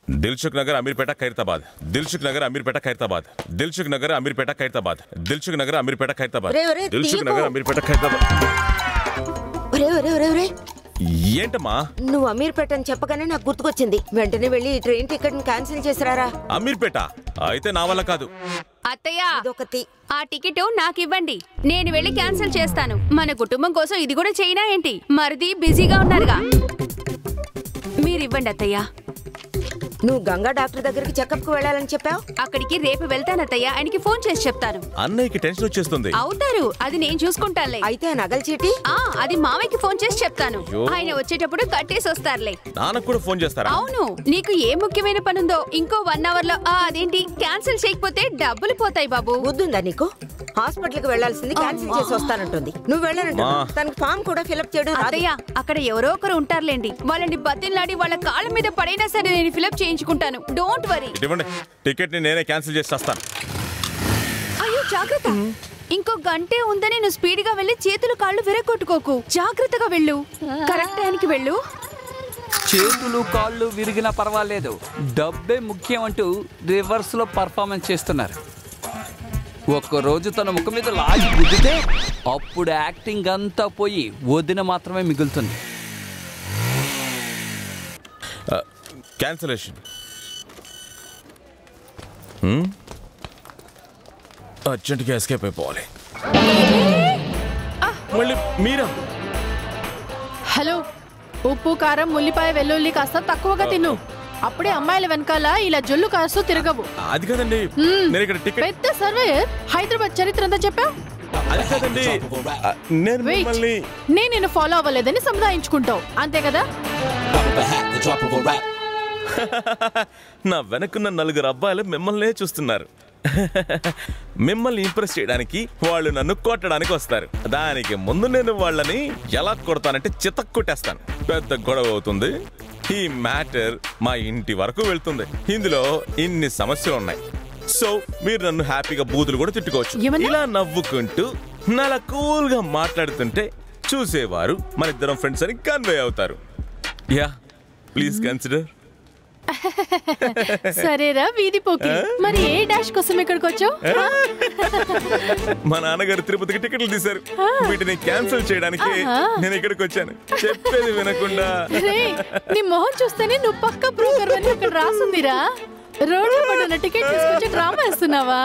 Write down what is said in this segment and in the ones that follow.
दिलसुख नगर अमीरपेटा खैरताबाद दिलसुख नगर अमीरपेटा खैरताबाद दिलसुख नगर अमीरपेटा खैरताबाद दिलसुख नगर अमीरपेटा खैरताबाद दिलसुख नगर अमीरपेटा खैरताबाद ఏంటమ్మా నువ్వు అమీర్పేట అని చెప్పగానే నాకు గుర్తుకొచ్చింది. వెంటనే వెళ్ళి ట్రైన్ టికెట్ క్యాన్సిల్ చేసిరారా. అమీర్పేట అయితే నా వల్ల కాదు. అత్తయ్య ఆ టికెట్ నాకు ఇవ్వండి, నేను వెళ్ళి క్యాన్సిల్ చేస్తాను. మన కుటుంబం కోసం ఇది కూడా చేయనా ఏంటి? మరిది బిజీగా ఉన్నారుగా, మీరు ఇవ్వండి అత్తయ్య. నువ్వు గంగా డాక్టర్ దగ్గరికి చెకప్ కు వెళ్ళాలని చెప్పావు. అక్కడికి రేపు వెళ్తాను అత్తయ్య, ఆయనకి ఫోన్ చేసి చెప్తాను. అన్నయ్యకి టెన్షన్ వచ్చేస్తుంది. అవుతారు, అది నేను చూసుకుంటానులే. అయితే నగల చీటి అది మామయ్యకి ఫోన్ చేసి చెప్తాను. ఆయన వచ్చేటప్పుడు కట్టేసి వస్తారులే. నాన్నకు కూడా ఫోన్ చేస్తారా? అవును, నీకు ఏ ముఖ్యమైన పని ఉందో ఇంకో 1 అవర్ లో అదేంటి క్యాన్సిల్ చేయకపోతే డబ్బులు పోతాయి బాబు. బుద్ధుందా నీకు? హాస్పిటల్ కి వెళ్లాల్సింది క్యాన్సిల్ చేసి వస్తానంటుంది. నువ్వు వెళ్ళాలంటే తనకి ఫామ్ కూడా ఫిల్అప్ చేయడం. అత్తయ్య అక్కడ ఎవరో ఒకరు ఉంటారులేండి, వాళ్ళని బతిలాడి వాళ్ళ కాళ్ళ మీద పడైనా సరే నేను ఫిల్అప్ చేయించుకుంటాను. Don't worry. టికెట్ ని నేనే క్యాన్సిల్ చేసి వస్తాను. అయ్యో జాగ్రత్త, ఇంకో గంటే ఉందని నువ్వు స్పీడ్ గా వెళ్ళి చేతులు కాళ్ళు విరగొట్టుకోకు. జాగ్రత్తగా వెళ్ళు, కరెక్ట్ టైంకి వెళ్ళు. చేతులు కాళ్ళు విరిగినా పర్వాలేదు, డబ్బే ముఖ్యం అంటూ రివర్స్ లో పర్ఫార్మెన్స్ చేస్తున్నారు. ఒక్కరోజు తన ముఖం మీద లాగి గుద్దితే అప్పుడు యాక్టింగ్ అంతా పోయి వదిన మాత్రమే మిగులుతుంది. క్యాన్సిలేషన్. అర్జెంట్గా ఎస్కేప్ అయిపోవాలి. మళ్ళీ మీరా? హలో, ఉప్పు కారం ఉల్లిపాయ వెల్లుల్లి కాస్త తక్కువగా తిను. అప్పుడే అమ్మాయిల వెనకాల ఇలా జొల్లు కాస్తూ తిరగవు. అది కదండి, నేను ఇక్కడ టికెట్. పెద్ద సర్వేయర్, హైదరాబాద్ చరిత్ర అంతా చెప్పావు. అది కదండి, నేను నిన్ను ఫాలో అవ్వలేదని సముదాయించుకుంటావు అంతే కదా? నా వెనకున్న 4 అబ్బాయిలు మిమ్మల్నే చూస్తున్నారు. మిమ్మల్ని ఇంప్రెస్ చేయడానికి వాళ్ళు నన్ను కొట్టడానికి వస్తారు. దానికి ముందు నేను వాళ్ళని ఎలా కొడతానంటే చితక్కొట్టేస్తాను. పెద్ద గొడవ అవుతుంది. ఈ మ్యాటర్ మా ఇంటి వరకు వెళ్తుంది. ఇందులో ఇన్ని సమస్యలు ఉన్నాయి. సో మీరు నన్ను హ్యాపీగా బూతులు కూడా తిట్టుకోవచ్చు. ఇలా నవ్వుకుంటూ నాలా కూల్ గా మాట్లాడుతుంటే చూసేవారు మన ఇద్దరం ఫ్రెండ్స్ అని కన్వే అవుతారు. Yeah, please consider. సరేరా వీధి పోకి, మరి ఏ డాష్ కోసం ఇక్కడికి వచ్చావు? మా నాన్నగారు తిరుపతికి టికెట్లు తీశారు. వీటిని క్యాన్సిల్ చేయడానికి నేను ఇక్కడికి వచ్చాను. చెప్పేది వినకుండా. నీ మొహం చూస్తేనే నువ్వు పక్క బ్రోకర్ అని ఇక్కడ రాసుందిరా. రోడ్డు పడిన టికెట్ తీసుకొచ్చి drama వేస్తున్నావా?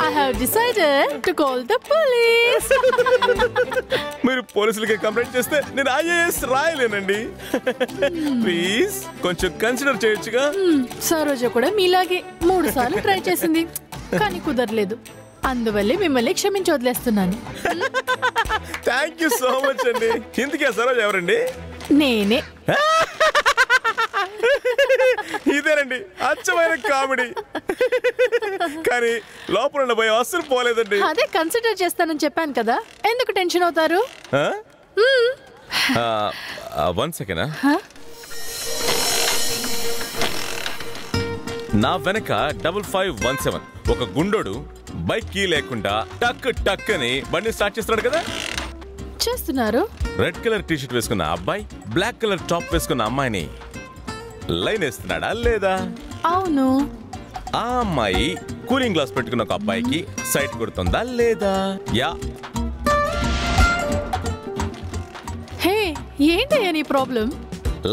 I have decided to call the police. మీరు పోలీసులకి కంప్లైంట్ చేస్తే నేను IAS రాయలేనండి. ప్లీజ్ కొంచెం కన్సిడర్ చేయొచ్చుగా. సరోజ కూడా మీలాగే 3 సార్లు ట్రై చేసింది, కానీ కుదరలేదు. అందువల్లే మిమ్మల్ని క్షమించి వదిలేస్తున్నాను. థ్యాంక్ యూ సో మచ్ అండి. ఇంతకీ సరోజ ఎవరండి? నేనే. ఇదేనండి అచ్చమైన కామెడీ. కానీ లోపల ఉన్న భయం అస్సలు పోలేదండి. అదే కన్సిడర్ చేస్తానని చెప్పాను కదా, ఎందుకు టెన్షన్ అవుతారు? 1 సెకండ్. నా వెనక 5517 ఒక గుండోడు బైక్ కీ లేకుండా టక్ టక్ అని బండి స్టార్ట్ చేస్తున్నాడు కదా. చేస్తున్నారు. రెడ్ కలర్ టీ షర్ట్ వేసుకున్న అబ్బాయి బ్లాక్ కలర్ టాప్ వేసుకున్న అమ్మాయిని లైన్ వేస్తున్నాడా లేదా? అవును. ఆ అమ్మాయి కూలింగ్ గ్లాస్ పెట్టుకున్న ఒక అబ్బాయికి సైట్ కొడుతుందా లేదా? యా. హే, ఏంటయ్యా నీ ప్రాబ్లం?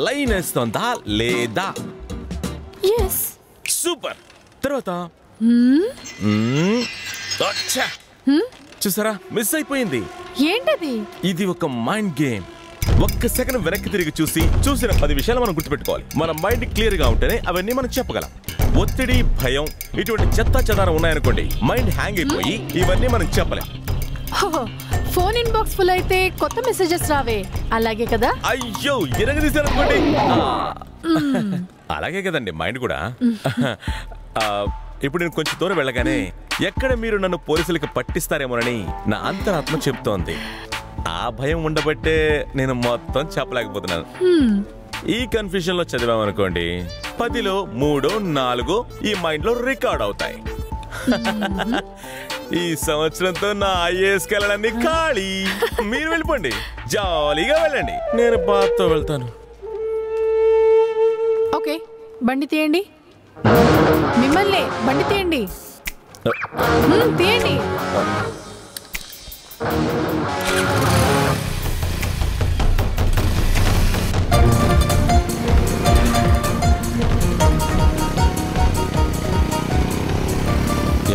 లైన్ వేస్తుందా లేదా? yes. సూపర్. తర్వాత చూసారా, మిస్ అయిపోయింది. ఏంటది? ఇది ఒక మైండ్ గేమ్. ఒక్క సెకండ్ వెనక్కి తిరిగి చూసిన 10 విషయాలు మనం గుర్తుపెట్టుకోవాలి. మన మైండ్ క్లియర్ గా ఉంటేనే అవన్నీ మనం చెప్పగలం. ఒత్తిడి, భయం ఇటువంటి చెత్త చెదారం ఉన్నాయనుకోండి, మైండ్ హ్యాంగ్ అయిపోయి ఇవన్నీ మనం చెప్పలేం. ఫోన్ ఇన్బాక్స్ ఫుల్ అయితే కొత్త మెసేజెస్ రావే, అలాగే కదా? అయ్యో, ఎరగదీశారనుకోండి. అలాగే కదండి మైండ్ కూడా. ఇప్పుడు నేను కొంచెం దూరం వెళ్ళగానే ఎక్కడ మీరు నన్ను పోలీసులకి పట్టిస్తారేమోనని నా అంతరాత్మ చెప్తోంది. ఆ భయం ఉండబట్టే నేను మొత్తం చెప్పలేకపోతున్నాను. ఈ కన్ఫ్యూజన్ లో చదివామనుకోండి, 10లో 3, 4 ఈ మైండ్ లో రికార్డ్ అవుతాయి. ఈ సంవత్సరంతో నా IASకి వెళ్ళడాన్ని ఖాళీ. మీరు వెళ్ళిపోండి, జాలీగా వెళ్ళండి. నేను బాత్తో వెళ్తాను. ఓకే. బండి తీయండి. మిమ్మల్ని బండి తీయండి. తీయండి.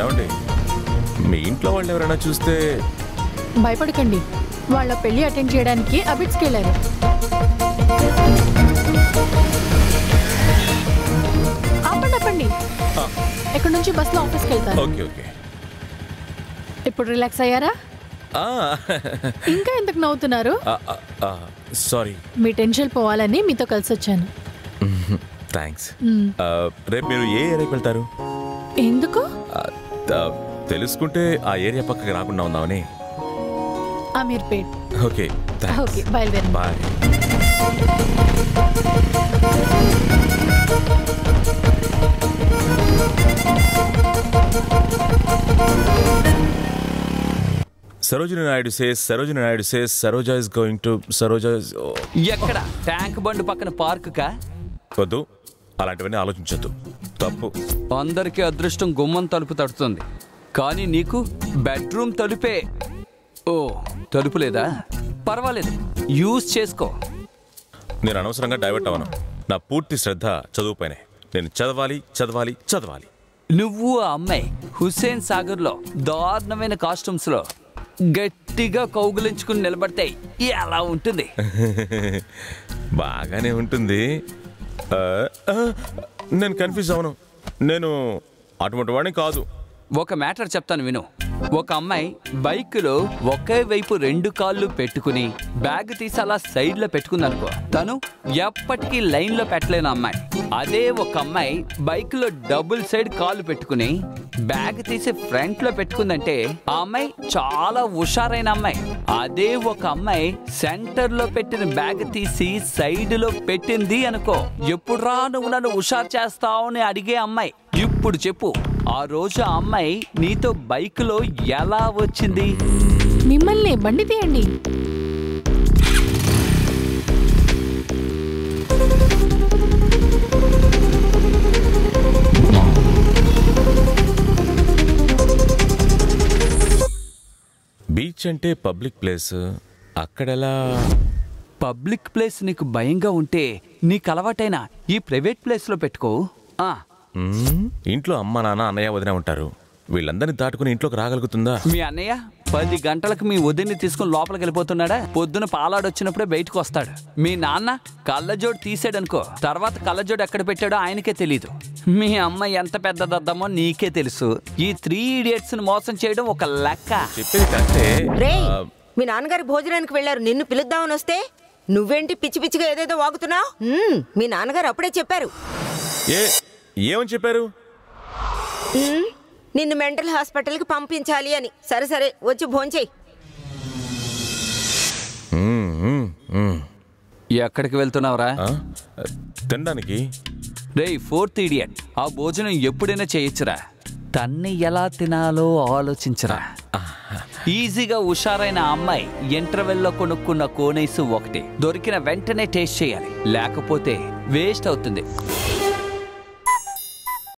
ఏమండి, మీ ఇంట్లో వాళ్ళు ఎవరైనా చూస్తే? భయపడకండి, వాళ్ళ పెళ్లి అటెండ్ చేయడానికి అబిట్స్కి వెళ్ళారు. ఆపండి. ఇక్కడ నుంచి బస్సులో ఆఫీస్కి వెళ్తారు. Okay okay. ఇప్పుడు రిలాక్స్ అయ్యారా? ఇంకా ఎందుకు నవ్వుతున్నారు? సారీ, మీ టెన్షన్ పోవాలని మీతో కలిసి వచ్చాను. థ్యాంక్స్. రేపు మీరు ఏ ఏరియాకి వెళ్తారు? ఎందుకు? తెలుసుకుంటే ఆ ఏరియా పక్కకి రాకుండా ఉందామని. అమీర్పేట్. ఓకే ఓకే, బయలుదేరండి. Bye. Sarojini Naidu says Saroja is going to ఎక్కడ? ట్యాంక్ బండ్ పక్కన పార్క్ కా? వద్దు, అలాంటివన్నీ ఆలోచించొద్దు, తప్పు. అందరికీ అదృష్టం గుమ్మం తలుపు తడుతుంది, కానీ నీకు బెడ్రూమ్ తలుపే. ఓ, తలుపు లేదా? పర్వాలేదు, యూజ్ చేసుకో. నేను అనవసరంగా డైవర్ట్ అవ్వను. నా పూర్తి శ్రద్ధ చదువుపైనే. నేను చదవాలి. నువ్వు ఆ అమ్మాయి హుస్సేన్ సాగర్లో దారుణమైన కాస్ట్యూమ్స్లో గట్టిగా కౌగులించుకుని నిలబడితే ఎలా ఉంటుంది? బాగానే ఉంటుంది. నేను కన్ఫ్యూజ్ అవను. నేను అటువంటి వాడిని కాదు. ఒక మ్యాటర్ చెప్తాను విను. ఒక అమ్మాయి బైక్లో ఒకే వైపు 2 కాళ్ళు పెట్టుకుని బ్యాగ్ తీసి అలా సైడ్లో పెట్టుకుందనుకో, తను ఎప్పటికీ లైన్లో పెట్టలేని అమ్మాయి. అదే ఒక అమ్మాయి బైక్లో డబుల్ సైడ్ కాళ్ళు పెట్టుకుని బ్యాగ్ తీసి ఫ్రంట్లో పెట్టుకుందంటే ఆ అమ్మాయి చాలా హుషారైన అమ్మాయి. అదే ఒక అమ్మాయి సెంటర్లో పెట్టిన బ్యాగ్ తీసి సైడ్లో పెట్టింది అనుకో, ఎప్పుడురా నువ్వు నన్ను హుషారు చేస్తావు అని అడిగే అమ్మాయి. ఇప్పుడు చెప్పు, ఆ రోజు ఆ అమ్మాయి నీతో బైక్లో ఎలా వచ్చింది? మిమ్మల్ని బండి తీయండి. బీచ్ అంటే పబ్లిక్ ప్లేస్, అక్కడెలా? పబ్లిక్ ప్లేస్ నీకు భయంగా ఉంటే నీకు అలవాటైనా ఈ ప్రైవేట్ ప్లేస్లో పెట్టుకో. ఇంట్లో అమ్మ, నాన్న, అన్నయ్య, వదిన ఉంటారు. వీళ్ళందరినీ దాటుకుని ఇంట్లోకి రాగలుగుతుందా? మీ అన్నయ్య 10 గంటలకు మీ వదిన్ని తీసుకుని లోపలికి వెళ్ళిపోతున్నాడా? పొద్దున పాలాడొచ్చినప్పుడే బయటకు వస్తాడు. మీ నాన్న కళ్ళజోడు తీసాడనుకో, తర్వాత కళ్ళజోడు ఎక్కడ పెట్టాడో ఆయనకే తెలీదు. మీ అమ్మ ఎంత పెద్దదద్దమో నీకే తెలుసు. ఈ 3 idiots ని మోసం చేయడం ఒక లెక్క. చెప్పేది కరెక్టే. మీ నాన్నగారి భోజనానికి వెళ్ళారు, నిన్ను పిలుద్దామని వస్తే నువ్వేంటి పిచ్చి పిచ్చిగా ఏదేదో వాగుతున్నావు? మీ నాన్నగారు అప్పుడే చెప్పారు. ఏమని చెప్పారు? నిన్ను మెంటల్ హాస్పిటల్కి పంపించాలి అని. సరే వచ్చి భోంచేయి. ఎక్కడికి వెళ్తున్నావురా? తినడానికి. రేయ్ 4th idiot, ఆ భోజనం ఎప్పుడైనా చేయొచ్చురా. తన్ని ఎలా తినాలో ఆలోచించరా. ఈజీగా హుషారైన అమ్మాయి ఇంటర్వెల్లో కొనుక్కున్న కోనైసు ఒకటి దొరికిన వెంటనే టేస్ట్ చేయాలి, లేకపోతే వేస్ట్ అవుతుంది.